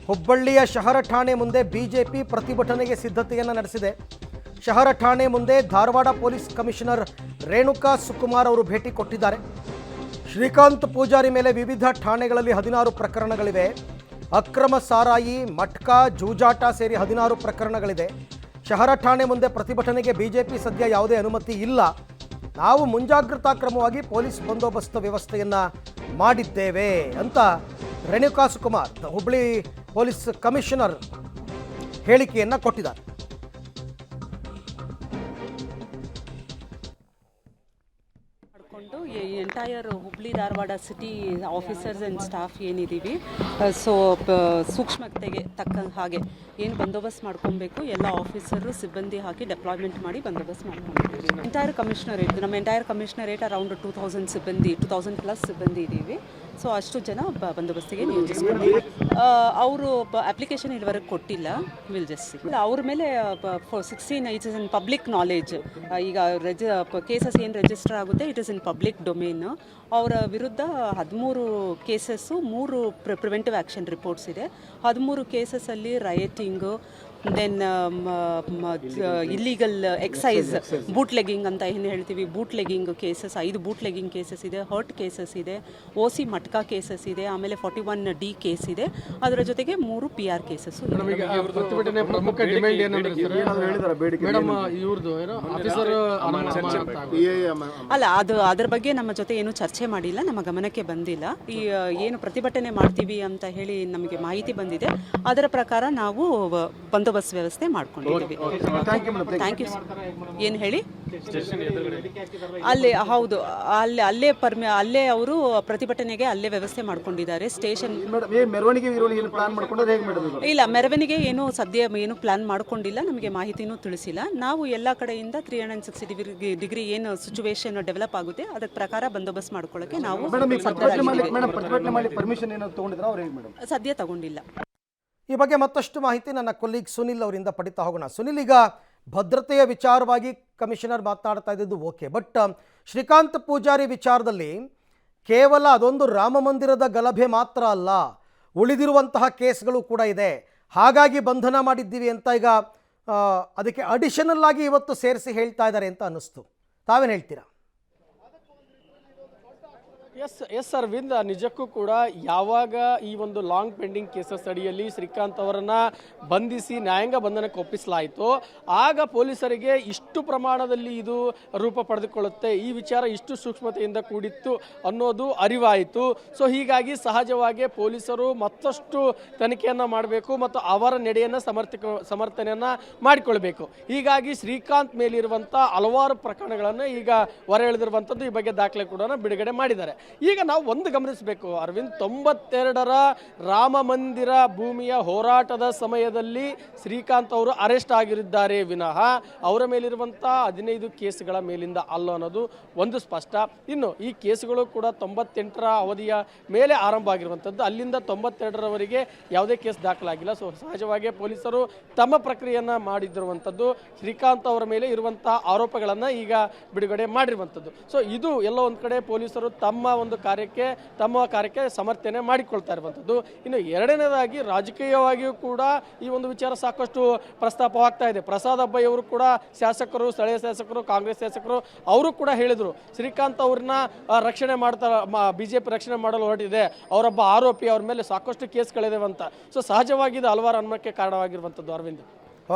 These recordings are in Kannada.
ಹುಬ್ಬಳ್ಳಿಯ ಶಹರ ಠಾಣೆ ಮುಂದೆ ಬಿಜೆಪಿ ಪ್ರತಿಭಟನೆಗೆ ಸಿದ್ಧತೆಯನ್ನು ನಡೆಸಿದೆ. ಶಹರ ಠಾಣೆ ಮುಂದೆ ಧಾರವಾಡ ಪೊಲೀಸ್ ಕಮಿಷನರ್ ರೇಣುಕಾ ಸುಕುಮಾರ್ ಅವರು ಭೇಟಿ ಕೊಟ್ಟಿದ್ದಾರೆ. ಶ್ರೀಕಾಂತ್ ಪೂಜಾರಿ ಮೇಲೆ ವಿವಿಧ ಠಾಣೆಗಳಲ್ಲಿ 16 ಪ್ರಕರಣಗಳಿವೆ. ಅಕ್ರಮ ಸಾರಾಯಿ, ಮಟ್ಕಾ, ಜೂಜಾಟ ಸೇರಿ 16 ಪ್ರಕರಣಗಳಿದೆ. ಶಹರ ಠಾಣೆ ಮುಂದೆ ಪ್ರತಿಭಟನೆಗೆ ಬಿಜೆಪಿ ಸದ್ಯ ಯಾವುದೇ ಅನುಮತಿ ಇಲ್ಲ. ನಾವು ಮುಂಜಾಗ್ರತಾ ಕ್ರಮವಾಗಿ ಪೊಲೀಸ್ ಬಂದೋಬಸ್ತ್ ವ್ಯವಸ್ಥೆಯನ್ನು ಮಾಡಿದ್ದೇವೆ ಅಂತ ರೇಣುಕಾ ಸುಕುಮಾರ್ ಹುಬ್ಬಳ್ಳಿ ಪೊಲೀಸ್ ಕಮಿಷನರ್ ಹೇಳಿಕೆಯನ್ನು ಕೊಟ್ಟಿದ್ದಾರೆ. Entire Hubli Dharwad city officers and staff ಏನಿದ್ದೀವಿ, ಸೊ ಸೂಕ್ಷ್ಮತೆಗೆ ತಕ್ಕ ಹಾಗೆ ಏನು ಬಂದೋಬಸ್ತ್ ಮಾಡ್ಕೊಬೇಕು ಎಲ್ಲ ಆಫೀಸರು ಸಿಬ್ಬಂದಿ ಹಾಕಿ ಡೆಪ್ಲಾಯ್ಮೆಂಟ್ ಮಾಡಿ ಬಂದೋಬಸ್ತ್ ಮಾಡ್ಕೊಂಡಿದ್ದೀವಿ. ಎಂಟೈರ್ ಕಮಿಷನರೇಟ್, ನಮ್ಮ ಎಂಟೈರ್ ಕಮಿಷನರೇಟ್ ಅರೌಂಡ್ 2000 ಸಿಬ್ಬಂದಿ, 2000+ ಸಿಬ್ಬಂದಿ ಇದ್ದೀವಿ. ಸೊ ಅಷ್ಟು ಜನ ಬಂದೋಬಸ್ತಿಗೆ ನಿಯೋಜಿಸ್ಕೊಂಡಿದ್ದೀವಿ. ಅವರು ಅಪ್ಲಿಕೇಶನ್ ಇಲ್ಲಿವರೆಗೆ ಕೊಟ್ಟಿಲ್ಲ, ವಿಲ್ ಜಸ್ಟ್ ಸಿ. ಅವ್ರ ಮೇಲೆ 16 it is in public knowledge. ಈಗ ಕೇಸಸ್ ಏನು ರಿಜಿಸ್ಟರ್ ಆಗುತ್ತೆ it is in public domain. ಅವರ ವಿರುದ್ಧ 13 ಕೇಸಸ್ಸು, 3 ಪ್ರಿವೆಂಟಿವ್ ಆ್ಯಕ್ಷನ್ ರಿಪೋರ್ಟ್ಸ್ ಇದೆ. 13 ಕೇಸಸ್ಸಲ್ಲಿ rioting, then illegal excise, bootlegging ಅಂತ ಏನು ಹೇಳ್ತೀವಿ, bootlegging cases 5 bootlegging cases ಇದೆ, ಹರ್ಟ್ ಕೇಸಸ್ ಇದೆ, OC ಮಟ್ಕಾ ಕೇಸಸ್ ಇದೆ, ಆಮೇಲೆ 41D ಕೇಸ್ ಇದೆ. ಅದರ ಜೊತೆಗೆ 3 PR ಕೇಸಸ್. ಅಲ್ಲ, ಅದರ ಬಗ್ಗೆ ನಮ್ಮ ಜೊತೆ ಏನು ಚರ್ಚೆ ಮಾಡಿಲ್ಲ, ನಮ್ಮ ಗಮನಕ್ಕೆ ಬಂದಿಲ್ಲ. ಈ ಏನು ಪ್ರತಿಭಟನೆ ಮಾಡ್ತೀವಿ ಅಂತ ಹೇಳಿ ನಮಗೆ ಮಾಹಿತಿ ಬಂದಿದೆ, ಅದರ ಪ್ರಕಾರ ನಾವು ಬಂದೋಬಸ್ತ್ ವ್ಯವಸ್ಥೆ ಮಾಡ್ಕೊಂಡಿದ್ದೀವಿ. Thank you. ಏನು ಹೇಳಿ? ಅಲ್ಲೇ, ಹೌದು, ಅಲ್ಲೇ ಅವರು ಪ್ರತಿಭಟನೆಗೆ ಅಲ್ಲೇ ವ್ಯವಸ್ಥೆ ಮಾಡ್ಕೊಂಡಿದ್ದಾರೆ. ಸ್ಟೇಷನ್ ಇಲ್ಲ, ಮೆರವಣಿಗೆ ಏನು ಸದ್ಯ ಏನು ಪ್ಲಾನ್ ಮಾಡ್ಕೊಂಡಿಲ್ಲ, ನಮಗೆ ಮಾಹಿತಿನೂ ತಿಳಿಸಿಲ್ಲ. ನಾವು ಎಲ್ಲ ಕಡೆಯಿಂದ 360 ಡಿಗ್ರಿ ಏನು ಸಿಚುವೇಶನ್ ಡೆವಲಪ್ ಆಗುತ್ತೆ ಅದಕ್ಕೆ ಪ್ರಕಾರ ಬಂದೋಬಸ್ತ್ ಮಾಡ್ಕೊಳ್ಳೋಕೆ ನಾವು ಸದ್ಯ ತಗೊಂಡಿಲ್ಲ. ಈ ಬಗ್ಗೆ ಮತ್ತಷ್ಟು ಮಾಹಿತಿ ನನ್ನ ಕೊಲೀಗ್ ಸುನಿಲ್ ಅವರಿಂದ ಪಡಿತಾ ಹೋಗೋಣ. ಸುನಿಲ್, ಈಗ ಭದ್ರತೆಯ ವಿಚಾರವಾಗಿ ಕಮಿಷನರ್ ಮಾತನಾಡ್ತಾ ಇದ್ದಿದ್ದು ಓಕೆ, ಬಟ್ ಶ್ರೀಕಾಂತ್ ಪೂಜಾರಿ ವಿಚಾರದಲ್ಲಿ ಕೇವಲ ಅದೊಂದು ರಾಮ ಮಂದಿರದ ಗಲಭೆ ಮಾತ್ರ ಅಲ್ಲ, ಉಳಿದಿರುವಂತಹ ಕೇಸ್ಗಳು ಕೂಡ ಇದೆ. ಹಾಗಾಗಿ ಬಂಧನ ಮಾಡಿದ್ದೀವಿ ಅಂತ ಈಗ ಅದಕ್ಕೆ ಅಡಿಷನಲ್ ಆಗಿ ಇವತ್ತು ಸೇರಿಸಿ ಹೇಳ್ತಾ ಇದ್ದಾರೆ ಅಂತ ಅನ್ನಿಸ್ತು. ತಾವೇನು ಹೇಳ್ತೀರಾ? ಎಸ್ ಅರವಿಂದ್, ನಿಜಕ್ಕೂ ಕೂಡ ಯಾವಾಗ ಈ ಒಂದು ಲಾಂಗ್ ಪೆಂಡಿಂಗ್ ಕೇಸಸ್ ಅಡಿಯಲ್ಲಿ ಶ್ರೀಕಾಂತ್ ಅವರನ್ನ ಬಂಧಿಸಿ ನ್ಯಾಯಾಂಗ ಬಂಧನಕ್ಕೆ ಒಪ್ಪಿಸಲಾಯಿತು, ಆಗ ಪೊಲೀಸರಿಗೆ ಇಷ್ಟು ಪ್ರಮಾಣದಲ್ಲಿ ಇದು ರೂಪ ಪಡೆದುಕೊಳ್ಳುತ್ತೆ, ಈ ವಿಚಾರ ಇಷ್ಟು ಸೂಕ್ಷ್ಮತೆಯಿಂದ ಕೂಡಿತ್ತು ಅನ್ನೋದು ಅರಿವಾಯಿತು. ಸೊ ಹೀಗಾಗಿ ಸಹಜವಾಗಿ ಪೊಲೀಸರು ಮತ್ತಷ್ಟು ತನಿಖೆಯನ್ನು ಮಾಡಬೇಕು ಮತ್ತು ಅವರ ನಡೆಯನ್ನು ಸಮರ್ಥನೆಯನ್ನು ಮಾಡಿಕೊಳ್ಬೇಕು. ಹೀಗಾಗಿ ಶ್ರೀಕಾಂತ್ ಮೇಲಿರುವಂಥ ಹಲವಾರು ಪ್ರಕರಣಗಳನ್ನು ಈಗ ಹೊರ ಎಳೆದಿರುವಂಥದ್ದು, ಈ ಬಗ್ಗೆ ದಾಖಲೆ ಕೂಡ ಬಿಡುಗಡೆ ಮಾಡಿದ್ದಾರೆ. ಈಗ ನಾವು ಒಂದು ಗಮನಿಸಬೇಕು ಅರವಿಂದ್, 92ರ ರಾಮ ಮಂದಿರ ಭೂಮಿಯ ಹೋರಾಟದ ಸಮಯದಲ್ಲಿ ಶ್ರೀಕಾಂತ್ ಅವರು ಅರೆಸ್ಟ್ ಆಗಿದ್ದಾರೆ ವಿನಃ ಅವರ ಮೇಲಿರುವಂಥ 15 ಕೇಸ್ಗಳ ಮೇಲಿಂದ ಅಲ್ಲ ಅನ್ನೋದು ಒಂದು ಸ್ಪಷ್ಟ. ಇನ್ನು ಈ ಕೇಸುಗಳು ಕೂಡ 98ರ ಅವಧಿಯ ಮೇಲೆ ಆರಂಭ ಆಗಿರುವಂಥದ್ದು, ಅಲ್ಲಿಂದ 92ರವರೆಗೆ ಯಾವುದೇ ಕೇಸ್ ದಾಖಲಾಗಿಲ್ಲ. ಸೊ ಸಹಜವಾಗಿ ಪೊಲೀಸರು ತಮ್ಮ ಪ್ರಕ್ರಿಯೆಯನ್ನು ಮಾಡಿದಿರುವಂಥದ್ದು, ಶ್ರೀಕಾಂತ್ ಅವರ ಮೇಲೆ ಇರುವಂತಹ ಆರೋಪಗಳನ್ನು ಈಗ ಬಿಡುಗಡೆ ಮಾಡಿರುವಂಥದ್ದು. ಸೊ ಇದು ಎಲ್ಲ ಒಂದು ಕಡೆ ಪೊಲೀಸರು ತಮ್ಮ ಒಂದು ಕಾರ್ಯಕ್ಕೆ ಸಮರ್ಥನೆ ಮಾಡಿಕೊಳ್ತಾ ಇರುವಂಥದ್ದು. ಇನ್ನು ಎರಡನೇದಾಗಿ ರಾಜಕೀಯವಾಗಿಯೂ ಕೂಡ ಈ ಒಂದು ವಿಚಾರ ಸಾಕಷ್ಟು ಪ್ರಸ್ತಾಪವಾಗ್ತಾ ಇದೆ. ಪ್ರಸಾದ್ ಅಬ್ಬಯ್ಯ ಅವರು ಕೂಡ ಶಾಸಕರು, ಸ್ಥಳೀಯ ಶಾಸಕರು, ಕಾಂಗ್ರೆಸ್ ಶಾಸಕರು ಅವರು ಕೂಡ ಹೇಳಿದರು ಶ್ರೀಕಾಂತ್ ಅವ್ರನ್ನ ರಕ್ಷಣೆ ಮಾಡ್ತಾರೆ, ಬಿಜೆಪಿ ರಕ್ಷಣೆ ಮಾಡಲು ಹೊರಟಿದೆ, ಅವರೊಬ್ಬ ಆರೋಪಿ, ಅವ್ರ ಮೇಲೆ ಸಾಕಷ್ಟು ಕೇಸ್ಗಳಿದೆ ಅಂತ. ಸೊ ಸಹಜವಾಗಿ ಇದು ಹಲವಾರು ಅನುಮಾನಕ್ಕೆ ಕಾರಣವಾಗಿರುವಂಥದ್ದು ಅರವಿಂದ್.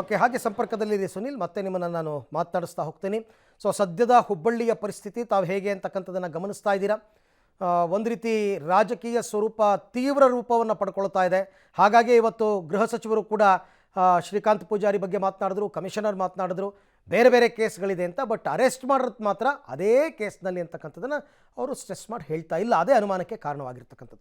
ಓಕೆ, ಹಾಗೆ ಸಂಪರ್ಕದಲ್ಲಿದೆ ಸುನಿಲ್, ಮತ್ತೆ ನಿಮ್ಮನ್ನು ನಾನು ಮಾತನಾಡಿಸ್ತಾ ಹೋಗ್ತೀನಿ. ಸೊ ಸದ್ಯದ ಹುಬ್ಬಳ್ಳಿಯ ಪರಿಸ್ಥಿತಿ ತಾವು ಹೇಗೆ ಅಂತಕ್ಕಂಥದ್ದನ್ನು ಗಮನಿಸ್ತಾ ಇದ್ದೀರಾ. ಒಂದು ರೀತಿ ರಾಜಕೀಯ ಸ್ವರೂಪ ತೀವ್ರ ರೂಪವನ್ನು ಪಡ್ಕೊಳ್ತಾ ಇದೆ. ಹಾಗಾಗಿ ಇವತ್ತು ಗೃಹ ಸಚಿವರು ಕೂಡ ಶ್ರೀಕಾಂತ್ ಪೂಜಾರಿ ಬಗ್ಗೆ ಮಾತನಾಡಿದ್ರು, ಕಮಿಷನರ್ ಮಾತನಾಡಿದ್ರು, ಬೇರೆ ಬೇರೆ ಕೇಸ್ಗಳಿದೆ ಅಂತ. ಬಟ್ ಅರೆಸ್ಟ್ ಮಾಡೋದು ಮಾತ್ರ ಅದೇ ಕೇಸ್ನಲ್ಲಿ ಅಂತಕ್ಕಂಥದ್ದನ್ನು ಅವರು ಸ್ಟ್ರೆಸ್ ಮಾಡಿ ಹೇಳ್ತಾ ಇಲ್ಲ. ಅದೇ ಅನುಮಾನಕ್ಕೆ ಕಾರಣವಾಗಿರ್ತಕ್ಕಂಥದ್ದು.